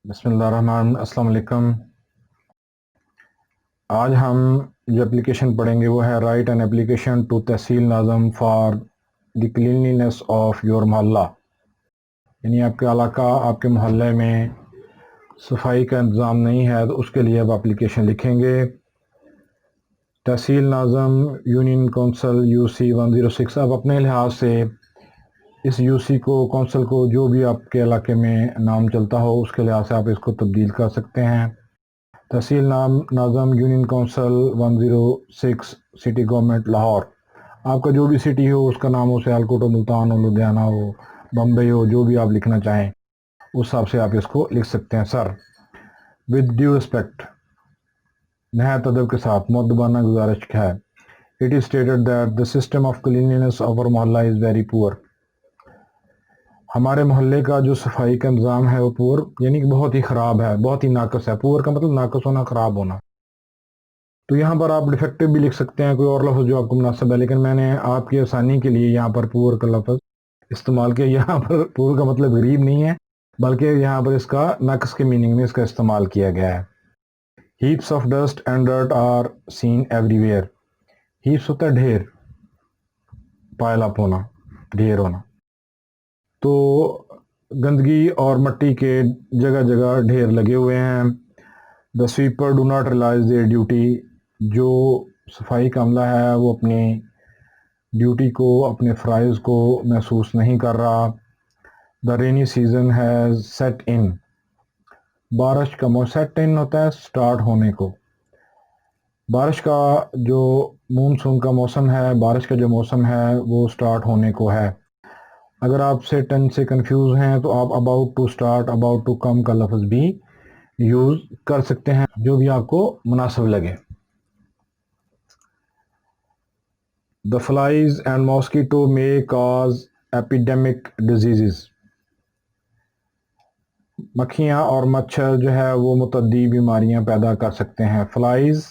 بسم اللہ الرحمن السلام علیکم۔ آج ہم جو اپلیکیشن پڑھیں گے وہ ہے write an application to tehsil nazim for the cleanliness of your mohalla, یعنی آپ کے علاقہ آپ کے محلے میں صفائی کا انتظام نہیں ہے تو اس کے لیے آپ اپلیکیشن لکھیں گے۔ تحصیل ناظم یونین کونسل UC 106، اب اپنے لحاظ سے اس UC کو کونسل کو جو بھی آپ کے علاقے میں نام چلتا ہو اس کے لحاظ سے آپ اس کو تبدیل کر سکتے ہیں۔ تحصیل ناظم union council 106 city government Lahore, آپ کا جو بھی سٹی ہو اس کا نام ہو، سیالکوٹ ہو، ملتان ہو، لدھیانہ ہو، بمبئی ہو، جو بھی آپ لکھنا چاہیں اس حساب سے آپ اس کو لکھ سکتے ہیں۔ سر ود ڈیو ریسپیکٹ، نہایت ادب کے ساتھ مؤدبانہ گزارش ہے، it is stated that the system of cleanliness of اور محلہ از ویری پور، ہمارے محلے کا جو صفائی کا نظام ہے وہ پور یعنی کہ بہت ہی خراب ہے، بہت ہی ناقص ہے۔ پور کا مطلب ناقص ہونا، خراب ہونا۔ تو یہاں پر آپ ڈیفیکٹو بھی لکھ سکتے ہیں، کوئی اور لفظ جو آپ کو مناسب ہے، لیکن میں نے آپ کی آسانی کے لیے یہاں پر پور کا لفظ استعمال کیا۔ یہاں پر پور کا مطلب غریب نہیں ہے، بلکہ یہاں پر اس کا ناقص کے میننگ میں اس کا استعمال کیا گیا ہے۔ Heaps of dust and dirt are seen everywhere, heaps ہوتا ہے ڈھیر، پائل اپ ہونا، ڈھیر ہونا، تو گندگی اور مٹی کے جگہ جگہ ڈھیر لگے ہوئے ہیں۔ The sweeper do not realise their duty, جو صفائی کا عملہ ہے وہ اپنی ڈیوٹی کو، اپنے فرائض کو محسوس نہیں کر رہا۔ دا رینی سیزن ہیز سیٹ ان، بارش کا سیٹ ان ہوتا ہے سٹارٹ ہونے کو، بارش کا جو مونسون کا موسم ہے، بارش کا جو موسم ہے وہ سٹارٹ ہونے کو ہے۔ اگر آپ سیٹ ان سے کنفیوز ہیں تو آپ about to start, about to come کا لفظ بھی یوز کر سکتے ہیں، جو بھی آپ کو مناسب لگے۔ The flies and mosquito may cause epidemic diseases، مکھیاں اور مچھر جو ہے وہ متعدی بیماریاں پیدا کر سکتے ہیں۔ فلائز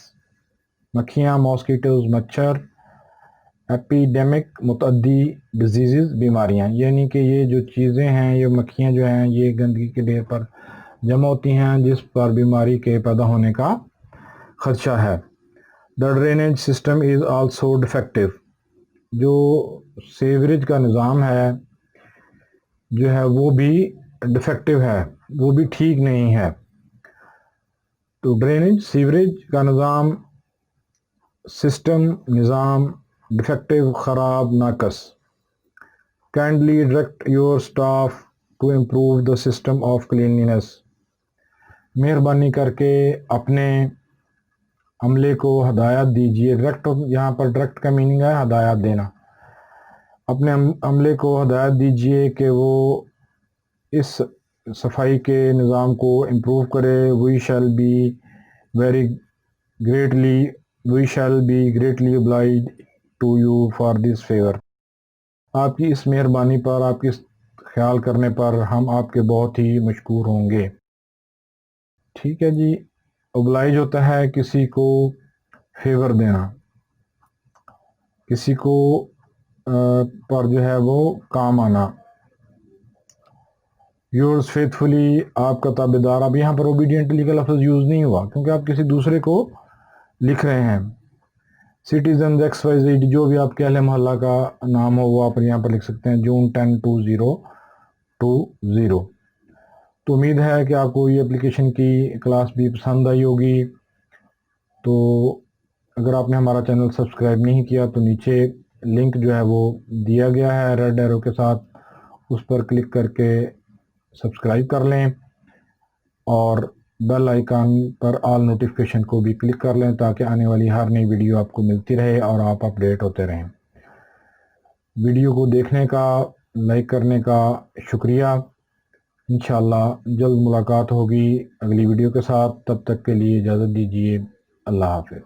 مکھیاں، ماسکیٹوز مچھر، ایپیڈیمک متعدی، ڈیزیزز بیماریاں، یعنی کہ یہ جو چیزیں ہیں، یہ مکھیاں جو ہیں یہ گندگی کے ڈھیر پر جمع ہوتی ہیں جس پر بیماری کے پیدا ہونے کا خدشہ ہے۔ The drainage system is also defective, جو سیوریج کا نظام ہے جو ہے وہ بھی ڈیفیکٹو ہے، وہ بھی ٹھیک نہیں ہے۔ تو ڈرینیج سیوریج کا نظام، سسٹم نظام، ڈیفیکٹو خراب، ناقص۔ Kindly direct your staff to improve the system of cleanliness, مہربانی کر کے اپنے عملے کو ہدایت دیجیے۔ ڈائریکٹ یہاں پر ڈائریکٹ کا میننگ ہے ہدایت دینا، اپنے عملے کو ہدایت دیجیے کہ وہ اس صفائی کے نظام کو امپروو کرے۔ We shall be greatly obliged to you for this favour, آپ کی اس مہربانی پر، آپ کی اس خیال کرنے پر ہم آپ کے بہت ہی مشکور ہوں گے۔ ٹھیک ہے جی، oblige ہوتا ہے کسی کو فیور دینا، کسی کو پر جو ہے وہ کام آنا۔ یورز فیتھفلی، آپ کا تابع دار، اب یہاں پر اوبیڈینٹلی کا لفظ یوز نہیں ہوا کیونکہ آپ کسی دوسرے کو لکھ رہے ہیں۔ سٹیزنز XYZ، جو بھی آپ کے اہل محلہ کا نام ہو وہ آپ یہاں پر لکھ سکتے ہیں، جون 10 2020۔ تو امید ہے کہ آپ کو یہ اپلیکیشن کی کلاس بھی پسند آئی ہوگی۔ تو اگر آپ نے ہمارا چینل سبسکرائب نہیں کیا تو نیچے لنک جو ہے وہ دیا گیا ہے ریڈ ایرو کے ساتھ، اس پر کلک کر کے سبسکرائب کر لیں اور بیل آئیکن پر آل نوٹیفیکیشن کو بھی کلک کر لیں تاکہ آنے والی ہر نئی ویڈیو آپ کو ملتی رہے اور آپ اپڈیٹ ہوتے رہیں۔ ویڈیو کو دیکھنے کا، لائک کرنے کا شکریہ۔ انشاءاللہ جلد ملاقات ہوگی اگلی ویڈیو کے ساتھ، تب تک کے لیے اجازت دیجیے، اللہ حافظ۔